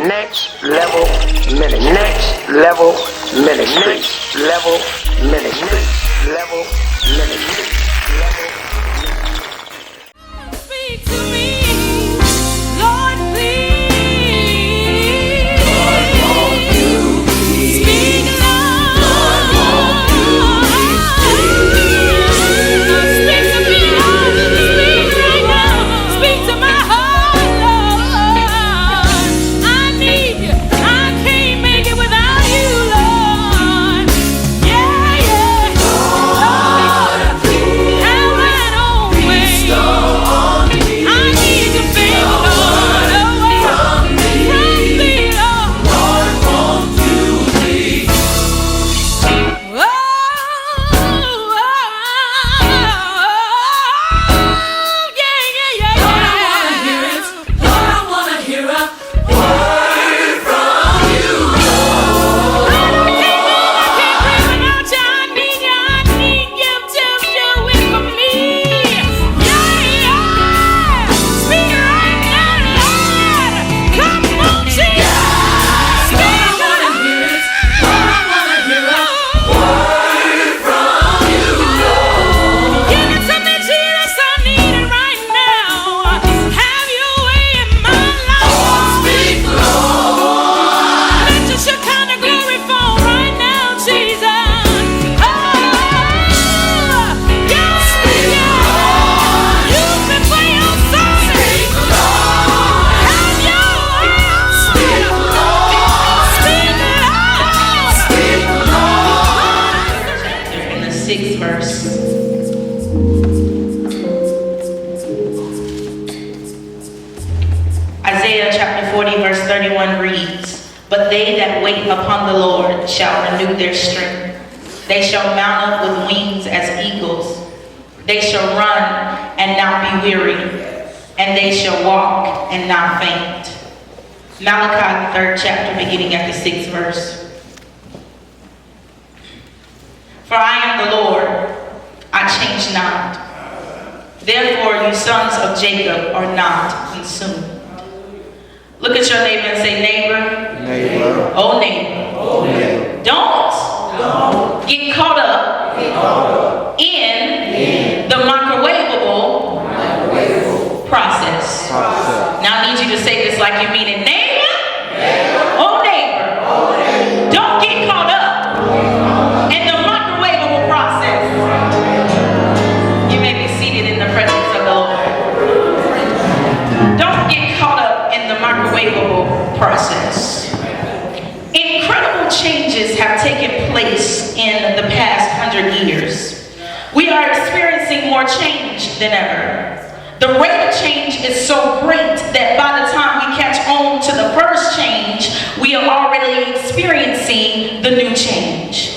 Next level ministry. Next level ministry. Next level ministry. Next level ministry. Speak to me, Lord, please. Lord, won't you please? Speak, Lord. Lord, won't you please? Speak to me, Lord. Speak right now. Speak to my heart, Lord. I need you. I can't make it without you, Lord. Yeah, yeah. Lord, have thine own way. I need to feel, Lord, away from thee, Lord. Lord, won't you please? Oh, yeah, yeah, yeah, yeah. Lord, I wanna hear it. Lord, I wanna hear a word from you, Lord. I can't breathe without you. I need you. I need you to do it for me. Yeah, yeah. Speak right now, Lord. Come on, Jesus. Speak, Lord, I hear it. Lord, I wanna hear a word from you, Lord. Give it to me, Jesus. I need it right now. Have your way in my life. Speak, Lord. Let your Shekinah glory fall right now, Jesus. Oh, yeah, yeah. Use me for your service. Have your way. Speak, Lord. In the 6th verse. Isaiah chapter 40 verse 31 reads, "But they that wait upon the Lord shall renew their strength. They shall mount up with wings as eagles. They shall run and not be weary, and they shall walk and not faint." Malachi 3rd chapter beginning at the 6th verse. For I am the Lord, I change not. Therefore you sons of Jacob are not consumed. Look at your neighbor and say, neighbor, Neighbor, oh neighbor, oh neighbor, don't get caught up in the microwavable process. Now I need you to say this like you mean it. Neighbor, oh neighbor, don't get caught up in the microwavable process. You may be seated in the presence of the Lord. Don't get caught up in the microwavable process. Incredible changes have taken place in the past 100 years. We are experiencing more change than ever. The rate of change is so great that by the time we catch on to the first change, we are already experiencing the new change.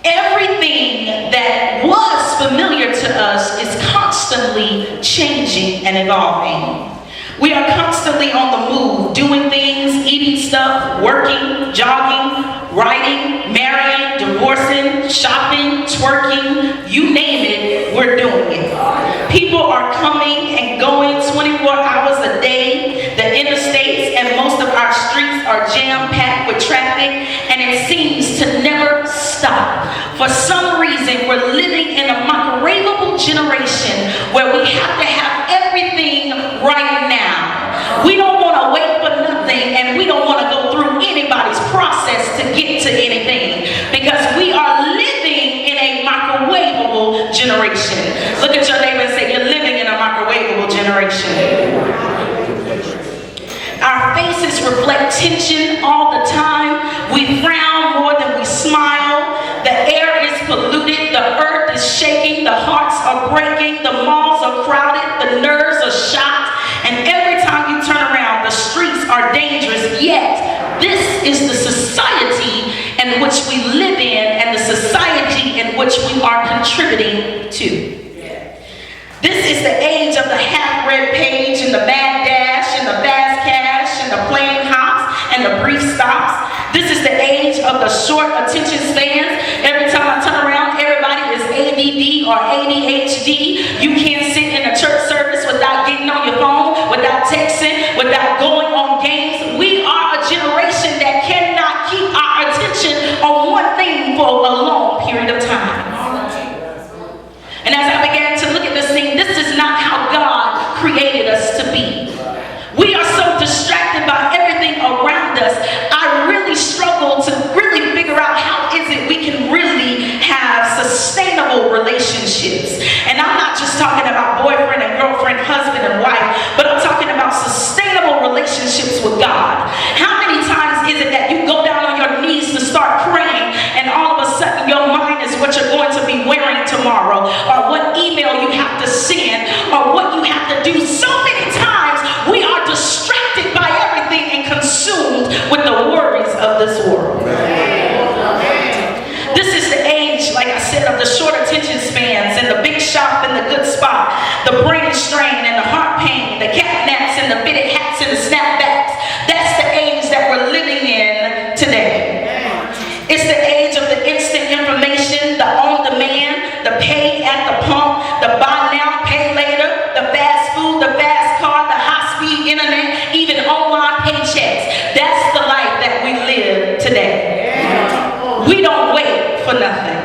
Everything that was familiar to us is constantly changing and evolving. We are constantly on the move, doing things, eating stuff, working, jogging, writing, marrying, divorcing, shopping, twerking, you name it, we're doing it. People are coming and going 24 hours a day. The interstates and most of our streets are jam-packed with traffic, and it seems to never stop. For some reason, we're living in a microwavable generation where we have to have everything right now. We don't want to wait for nothing, and we don't want to go through anybody's process to get to anything, because we are living in a microwavable generation. Look at your neighbor and say, you're living in a microwavable generation. Our faces reflect tension all the time. We frown more than we smile. The air is polluted. The earth is shaking. The hearts are breaking. The malls are crowded. The nerves are shot. And every time you turn around, the streets are dangerous. Yet, this is the society in which we live in, and the society in which we are contributing to. This is the age of the half-read page and the mad dash and the fast cash and the plain hops and the brief stops. This is the age of the short attention spans. Every time I turn around, everybody is ADD or ADHD. You can't sit in a church service without getting on your phone, without texting, without going on games. We are a or what you have to do. So many times we are distracted by everything and consumed with the worries of this world. This is the age, like I said, of the short attention spans and the big shop and the good spot, the brain strain and the heart pain, the cat naps and the fitted hats and the snapbacks. That's the age that we're living in today. It's the age of the instant information, the on-demand, the pay at the pump, the buy now, pay later, the fast food, the fast car, the high-speed internet, even online paychecks. That's the life that we live today. We don't wait for nothing.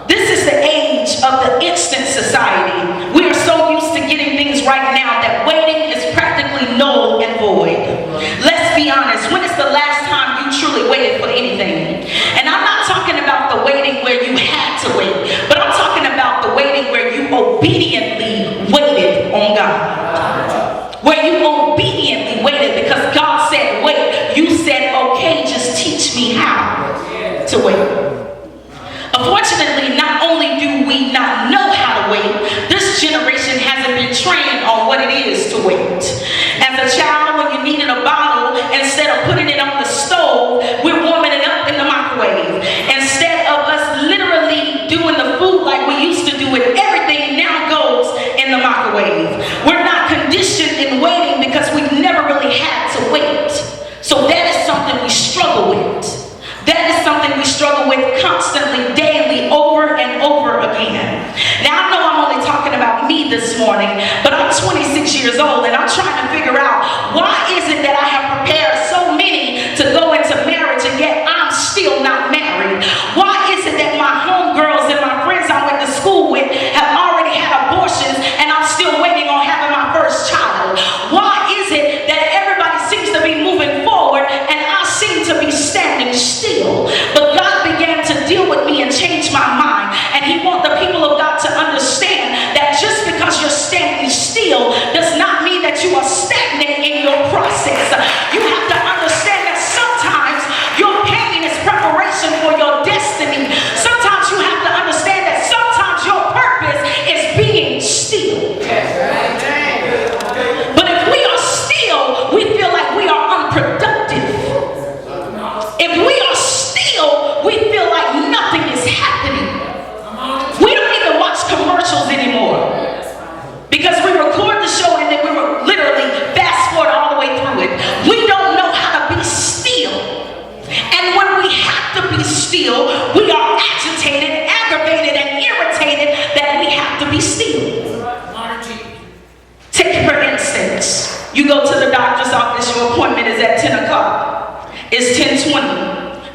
This is the age of the instant society. We are so used to getting things right now that waiting is practically null and void. Let's be honest, when is the last time you truly waited for anything? And I'm not talking about the waiting where you had to wait, but I'm talking about the waiting where you obediently waited on God. Where you obediently waited because God said wait. You said, okay, just teach me how to wait. Unfortunately, not only do we not know how to wait, this generation hasn't been trained on what it is to wait. As a child, when you needed a bottle, instead of putting it on the stove, we're warming it up in the microwave. Instead of us literally doing the food like we used to do it, everything now goes in the microwave. We're not conditioned in waiting because we've never really had to wait. So that is something we struggle with. That is something we struggle with constantly, daily, over and over again. Now, I know I'm only talking about me this morning, but I'm 26 years old and I'm trying to figure out why is it that I have prepared so many to go into marriage and yet I'm still not married? Why is it that my homegirls and my friends I went to school with have already had abortions and I'm still waiting on having my first child? Why is it that everybody seems to be moving forward and I seem to be standing still? But God began to deal with me and change my mind, and He wants the people of God to understand that just because you're standing still does not mean that you are stagnant in your process. You have to understand that sometimes your pain is preparation for your destiny. Sometimes you have to understand that sometimes your purpose is being still. But if we are still, we feel like we are unproductive. If we are still, we feel like nothing is happening. We don't even watch commercials anymore because we record the show and then we literally fast forward all the way through it. We don't know how to be still. And when we have to be still, we are agitated, aggravated, and irritated that we have to be still. Take for instance, you go to the doctor's office, your appointment is at 10 o'clock. It's 10:20.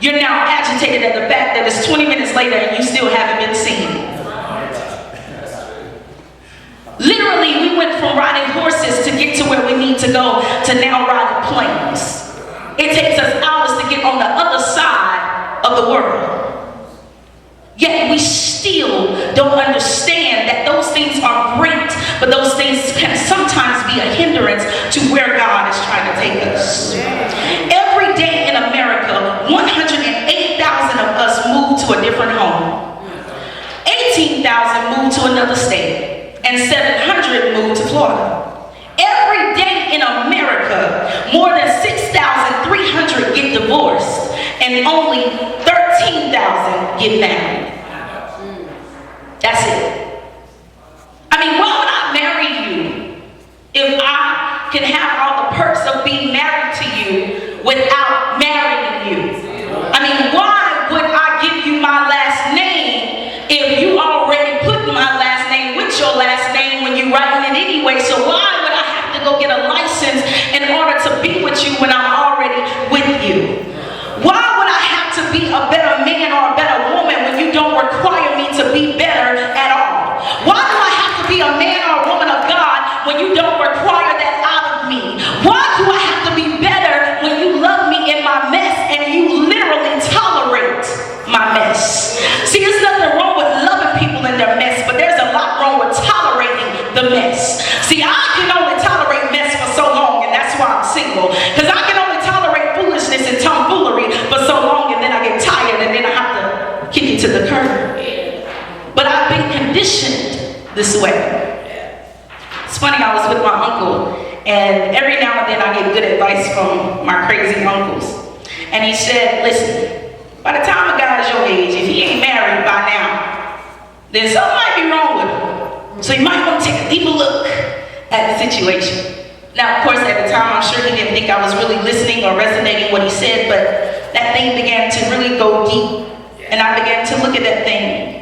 You're now agitated at the fact that it's 20 minutes later and you still haven't been seen. Literally, we went from riding horses to get to where we need to go to now riding planes. It takes us hours to get on the other side of the world. Yet we still don't understand that those things are great, but those things can sometimes be a hindrance to where God is trying to take us. Every day in America, 108,000 of us move to a different home. 18,000 move to another state, and 700 move to Florida. Every day in America, more than 6,300 get divorced, and only 13,000 get married. That's it. I mean, why would I marry you if I can have all the perks of being married to you without marrying you? I mean, why would I give you my last name if you already put my last name with your last name when you writing it anyway? So why would I have to go get a license in order to be with you when I'm already with you? Why would I have to be a better man or a better woman when you don't require me to be better at all? Why do I have to be a man or a woman of God when you don't require that out of me? Why do I have to be better when you love me in my mess and you literally tolerate my mess? See, there's nothing wrong with loving people in their mess, but there's a lot wrong with tolerating the mess. See, I can only tolerate mess for so long, and that's why I'm single. Because I can only tolerate foolishness and tomfoolery for so long, and then I get tired, and then I have to kick it to the curb. But I've been conditioned this way. funny, I was with my uncle, and every now and then I get good advice from my crazy uncles. And he said, listen, by the time a guy's your age, if he ain't married by now, then something might be wrong with him. So you might want to take a deeper look at the situation. Now, of course, at the time, I'm sure he didn't think I was really listening or resonating what he said, but that thing began to really go deep. And I began to look at that thing.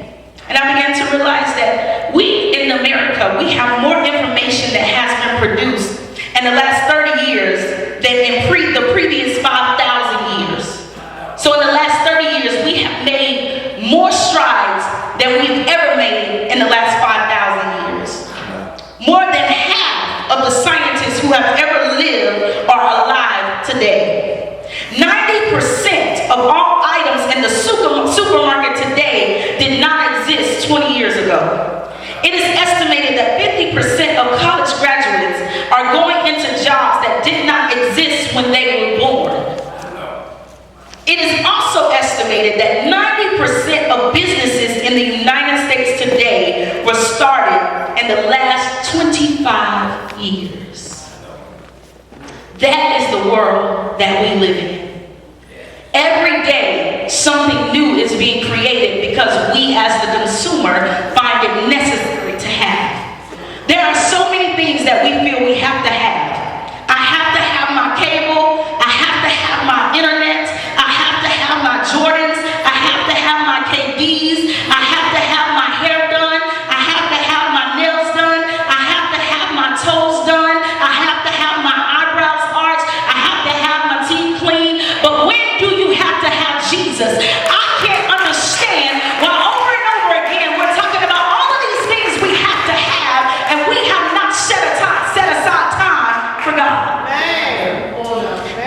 And I began to realize that we in America, we have more information that has been produced in the last 30 years than in the previous 5,000 years. So in the last 30 years, we have made more strides than we've ever made in the last 5,000 years. More than half of the scientists who have ever lived are alive today. 90% of all items in the supermarket today did not exist 20 years ago. It is estimated that 50% of college graduates are going into jobs that did not exist when they were born. It is also estimated that 90% of businesses in the United States today were started in the last 25 years. That is the world that we live in. Every day, something new is being created because we as the consumer find it necessary to have. There are so many things that we feel we have to have. I have to have my cable, I have to have my internet, I have to have my Jordans, I have to have my KDs, I have to have my hair done, I have to have my nails done, I have to have my toes done, I have to have my eyebrows arched, I have to have my teeth clean. But when do you have to have Jesus? I can't understand why over and over again we're talking about all of these things we have to have, and we have not set aside time for God.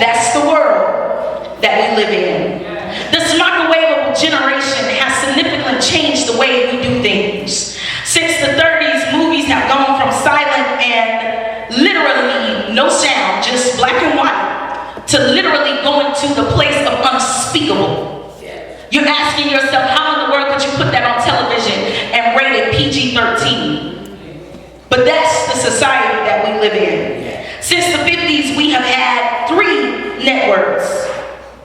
That's the world that we live in. This microwavable generation has significantly changed the way we do things. Since the 30s, movies have gone from silent and literally no sound, just black and white, to literally going to the place of unspeakable. You're asking yourself, how in the world could you put that on television and rate it PG-13? But that's the society that we live in. Since the 50s, we have had 3 networks: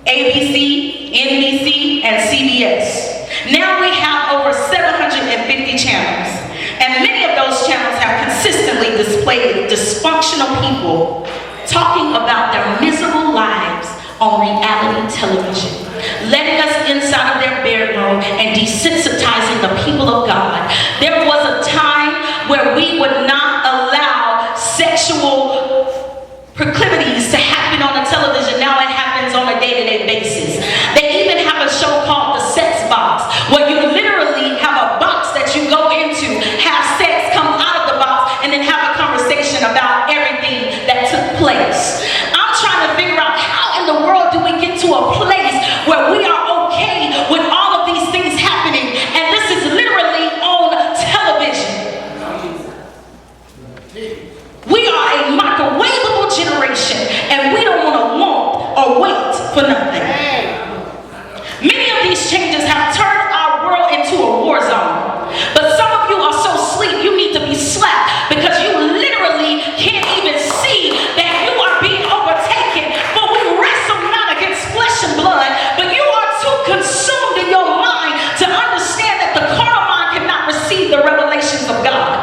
ABC, NBC, and CBS. Now we have over 750 channels, and many of those channels have consistently displayed dysfunctional people talking about their miserable lives on reality television, letting us inside of their bedroom and desensitizing the people of God. There was a time where we would not allow sexual proclivities to happen on the television. Now it happens on a day-to-day basis. They even have a show called The Sex Box, where you literally have a box that you go into, have sex, come out of the box, and then have a conversation about everything that took place. I'm trying to figure out, how in the world do we get to a place where we are okay with all of these things happening, and this is literally on television? We are a microwavable generation, and we don't want or wait for nothing. Many of these changes have turned our world into a war zone. But some of you are so asleep, you need to be slapped, because you literally can't even see that you are being overtaken. For we wrestle not against flesh and blood, but you are too consumed in your mind to understand that the carnal mind cannot receive the revelations of God.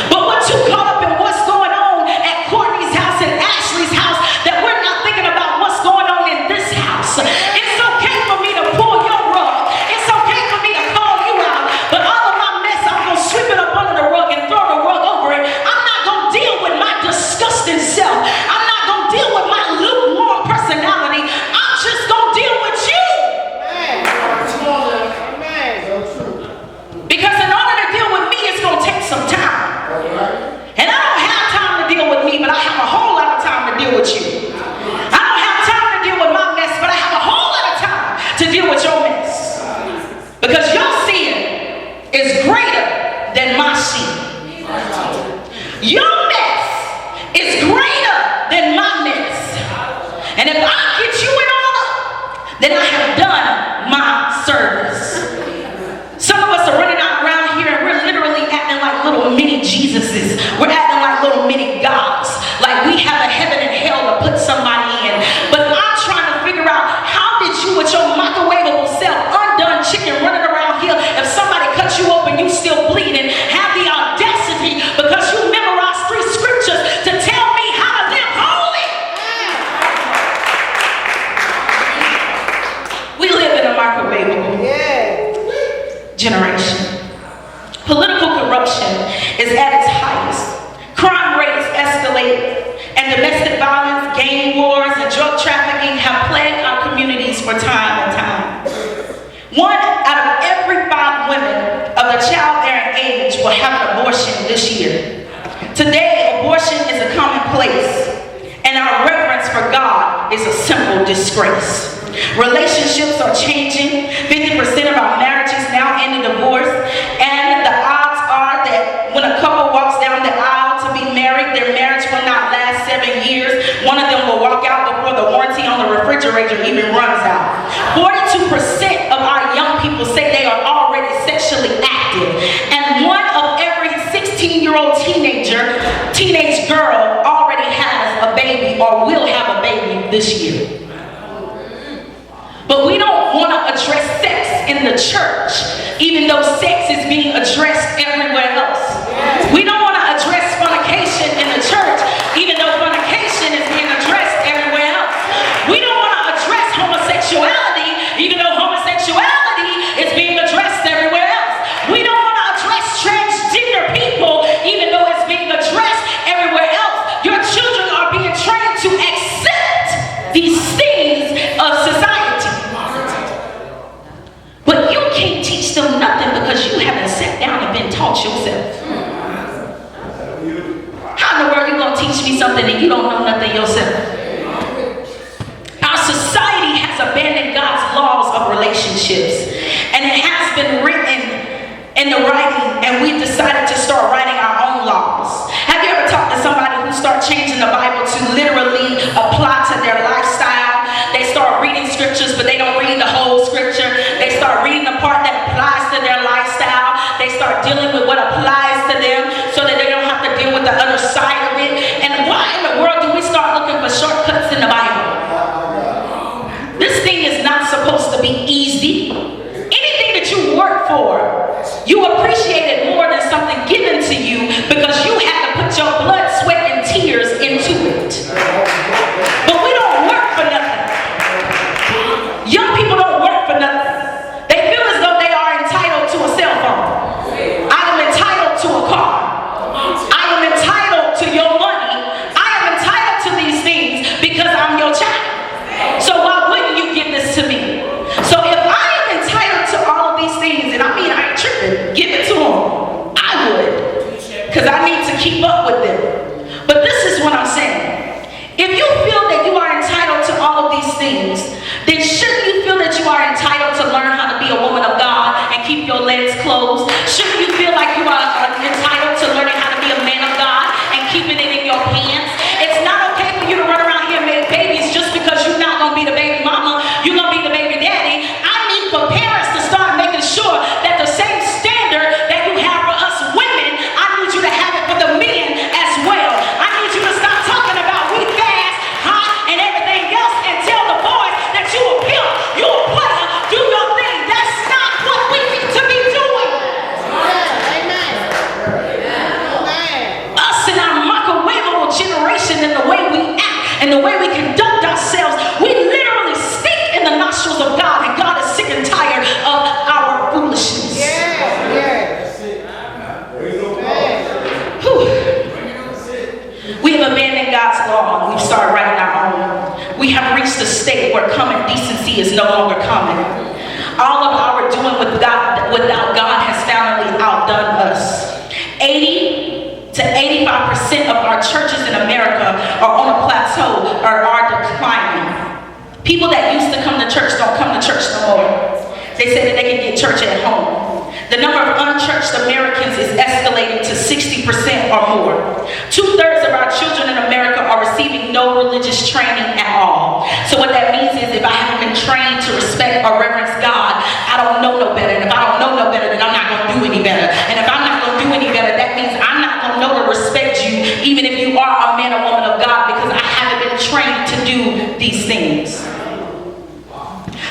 But we're too caught up in what's going on at Courtney's house and Ashley's house that we're not thinking about what's going on in this house. It's okay for me to pull your rug. It's okay for me to call you out. But all of my mess, I'm going to sweep it up under the rug and throw the rug over it. I'm not going to deal with my disgusting self. I'm not going to deal with my lukewarm personality. I'm just going to deal with you. Because in order to deal with me, it's going to take some time. And I don't have time to deal with me, but I have a whole lot of time to deal with you. I don't have time to deal with my mess, but I have a whole lot of time to deal with your mess. Because your sin is greater than my sin. Your mess is greater than my mess. And if I get you in order, then I have done my service. Some of us are running out around here and we're literally acting like little mini Jesuses. We're acting like little mini generation. Political corruption is at its highest. Crime rates escalate, and domestic violence, gang wars, and drug trafficking have plagued our communities for time and time. 1 out of every 5 women of the childbearing age will have an abortion this year. Today, abortion is a commonplace, and our reverence for God is a simple disgrace. Relationships are changing. 50% of our marriages now end in divorce, and the odds are that when a couple walks down the aisle to be married, their marriage will not last 7 years. One of them will walk out before the warranty on the refrigerator even runs out. 42% of our young people say they are already sexually active, and 1 of every 16-year-old teenage girl already has a baby or will have a baby this year. But we don't want to address sex in the church, even though sex is being addressed everywhere else. We don't want to address fornication in the church, even though fornication is being addressed everywhere else. We don't want to address homosexuality, even though homosexuality is being addressed everywhere else. We don't want to address transgender people, even though it's being addressed everywhere else. Your children are being trained to accept these things of society. But you can't teach them nothing because you haven't sat down and been taught yourself. How in the world are you going to teach me something and you don't know nothing yourself? Our society has abandoned God's laws of relationships, and it has been written in the writing, and we've decided to start writing our own laws. Have you ever talked to somebody who started changing the Bible to literally apply to their lifestyle? They start reading scriptures, but they don't read the whole scripture. They start reading the part that applies to their lifestyle. They start dealing with what applies to them so that they don't have to deal with the other side of it. And why in the world do we start looking for shortcuts in the Bible? This thing is not supposed to be easy. Anything that you work for, you appreciate it more than something given to you because you had to put your blood, sweat, and tears into it. But we don't work for nothing. Young people don't work for nothing. They feel as though they are entitled to a cell phone. I am entitled to a car. I am entitled to your money. I am entitled to these things because I'm your child. So why wouldn't you give this to me? So if I am entitled to all of these things, and I mean I ain't tripping, give it to them. I would. Because I need to keep up with them. But this is what I'm saying. If you feel that you are entitled to all of these things, then shouldn't you feel that you are entitled to learn how to be a woman of God and keep your legs closed? Shouldn't you feel like you are entitled to learning how to be a man of God and keeping it in your pants? It's not okay for you to run around here and make babies just because you're not going to be the baby mama, you're going to be the baby daddy. I need for parents to start making sure that the same standard that you have for us women, I need you to have it for the men as well. I need you to stop talking about we fast, hot, and everything else and tell the boys that you a pimp, you a player, do your thing. That's not what we need to be doing. Amen. Us and our microwavable generation and the way we act and the way we conduct ourselves, we literally stink in the nostrils of God, and God is sick and tired of our foolishness. We have abandoned God's law and we've started writing our own. We have reached a state where common decency is no longer common. All of our doing without God has finally outdone us. 80 to 85% of our churches in America are on a plateau or are declining. People that used to come to church don't come to church no more. They say that they can get church at home. The number of unchurched Americans is escalating to 60% or more. 2/3 of our children in America are receiving no religious training at all. So what that means is if I haven't been trained to respect or reverence God, I don't know no better. And if I don't know no better, then I'm not going to do any better. And if I'm not going to do any better, that means I'm not going to know to respect you, even if you are a man or woman of God, because I haven't been trained to do these things.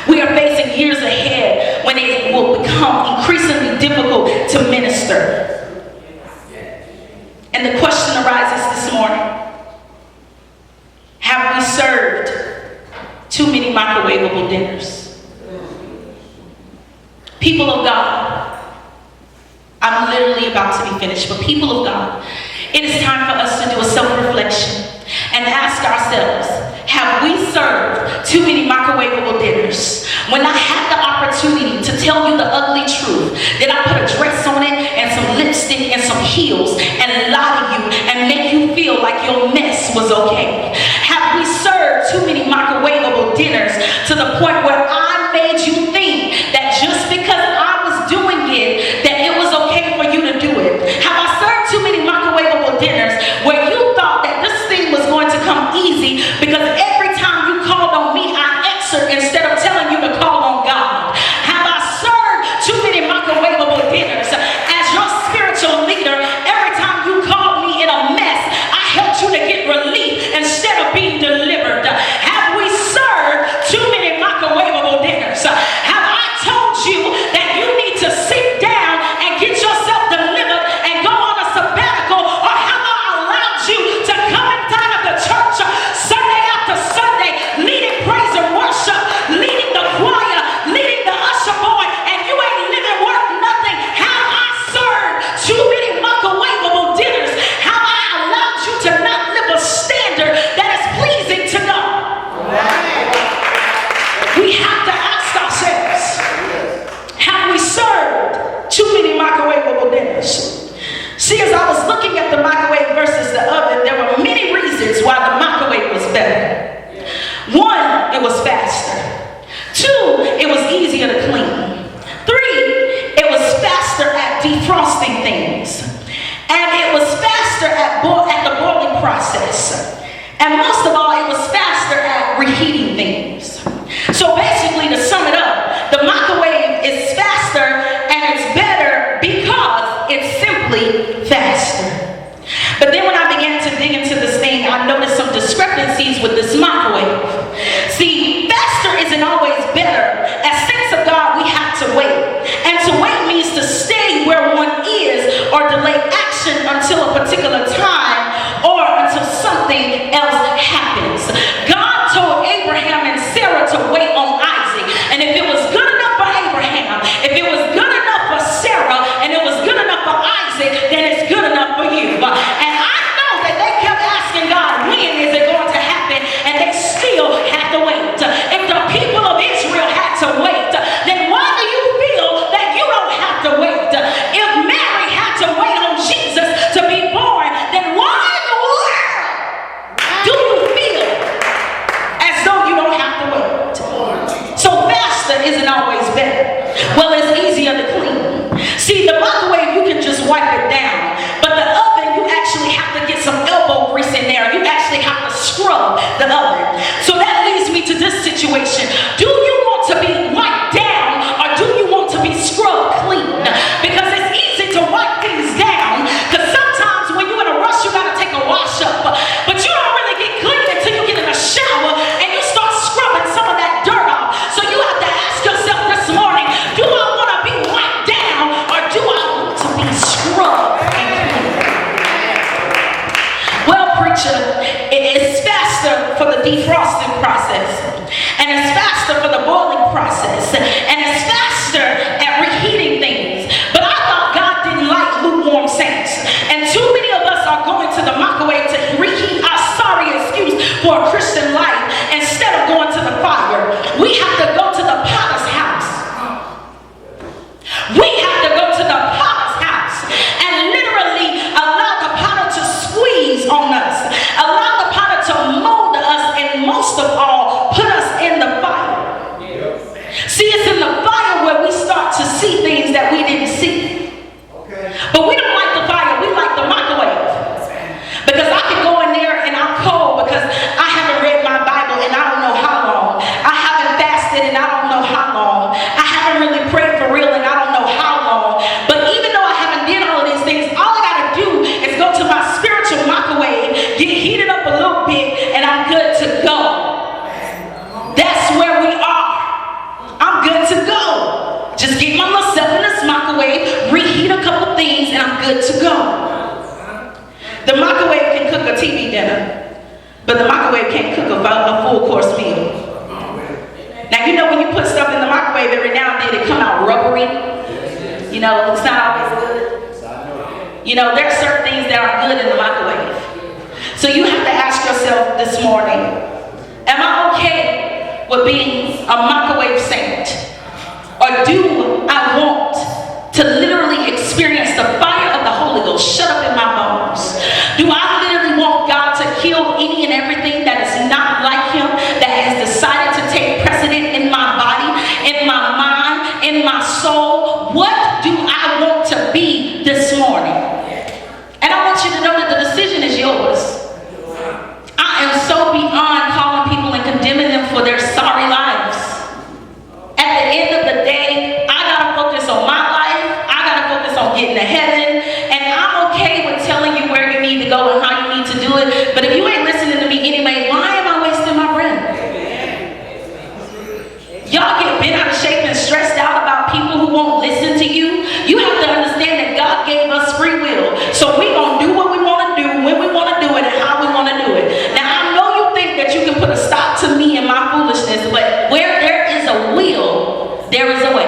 We are facing years ahead when it will become increasingly difficult to minister. And the question arises this morning: have we served too many microwavable dinners? People of God, I'm literally about to be finished. But people of God, it is time for us to do a self-reflection and ask ourselves, have we served too many microwavable dinners? When I had the opportunity to tell you the ugly truth, did I put a dress on it and some lipstick and some heels and lie to you and make you feel like your mess was okay? Have we served too many microwavable dinners to the point where I made you think that just because I was doing it, that it was okay for you to do it? Have I served too many microwavable dinners where you thought that this thing was going to come easy because every time you called on me, I answered instead of telling you to call on God? Have I served too many microwavable dinners as your spiritual leader? Every time you called me in a mess, I helped you to get relief instead of being delivered. Have we served too many microwavable dinners? Have I told you that you need to sit down and get yourself delivered and go on a sabbatical? Or have I allowed you to come inside of the church Sunday after Sunday, leading praise and worship, leading the choir, leading the usher boy, and you ain't living worth nothing? Have I served too many microwavable dinners? Have I allowed you to not live a standard that is pleasing to God? We have to ask ourselves, have we served too many microwavable dinners? See, as I was looking at the microwave versus the oven, there were many reasons why the microwave was better. One, it was faster. Two, it was easier to clean. Three, it was faster at defrosting things. And it was faster at the boiling process. And most of all, it was faster at reheating things. So basically, to sum it up, the microwave is faster and it's better because it's simply faster. But then when I began to dig into this thing, I noticed some discrepancies with this microwave. See, faster isn't always better. As saints of God, we have to wait. And to wait means to stay where one is or delay action until a particular time or until something else happens. God told Abraham and Sarah to wait on Isaac. And if it was good enough for Abraham, if it was good enough for Sarah, and it was good enough for Isaac, then it's good enough for you. And I know that they kept asking God, when is it going to happen? And they still had to wait. If the people of Israel had to wait, then why do you feel that you don't have to wait? If Mary had to wait on Jesus to be born, then why in the world do you feel as though you don't have to wait? So faster isn't always better. Well, it's easier to clean. See, the microwave, you can just wipe it down. But the oven, you actually have to get some elbow grease in there. You actually have to scrub the oven. So that leads me to this situation. Do you want to be wiped down or do you want to be scrubbed clean? Because it's easy to wipe things down. Because sometimes when you're in a rush, you got to take a wash up. But you don't really get clean until you get in a shower and you start scrubbing some of that dirt off. So you have to ask yourself this morning, do I want to be wiped down or do I want to be scrubbed and clean? Well, preacher, it's faster for the defrosting process, and it's faster for the boiling process, and it's faster at reheating things. But I thought God didn't like lukewarm saints, and too many of us are going to the microwave to reheat our sorry excuse for a Christian life instead of going to the fire. We have to go to the potter's house. We have to go to the potter's house and literally allow the potter to squeeze on us, allow the potter to mold us, and most of all, put us in the fire. See, it's in the fire where we start to see things that we didn't see. But we don't like the fire, we like the microwave. Because I can go in there and I'm cold because I haven't read my Bible and I don't know how long. I haven't fasted and I don't know how long. I haven't really prayed for real and I don't know how long. But even though I haven't did all of these things, all I gotta do is go to my spiritual microwave, get heated up a little bit, and I'm good to go. That's where we are. I'm good to go. Just get myself in this microwave, reheat a couple things, and I'm good to go. The microwave can cook a TV dinner, but the microwave can't cook a full course meal. Now, you know when you put stuff in the microwave every now and then, it come out rubbery. You know, it's not always good. You know, there are certain things that are good in the microwave. So you have to ask yourself this morning, am I okay with being a microwave saint? Or do I want to literally experience the fire of the Holy Ghost shut up in my bones? Do I literally want God to kill any and everything that is not like Him, that has decided to take precedent in my body, in my mind, in my soul? What do I want to be this morning? And I want you to know that the decision is yours. I am so beyond calling people and condemning them for their sorry lives. At the end of the day, I gotta focus on my life. I gotta focus on getting to heaven. And I'm okay with telling you where you need to go and how you need to do it. But if you ain't listening to me anyway, why am I wasting my breath? Y'all get bent out of shape and stressed out about people who won't listen to you. You have to understand that God gave us free will. So we gonna do what we wanna do, when we wanna do it, and how we wanna do it. Now I know you think that you can put a stop to me and my foolishness, but where there is a will, there is a way.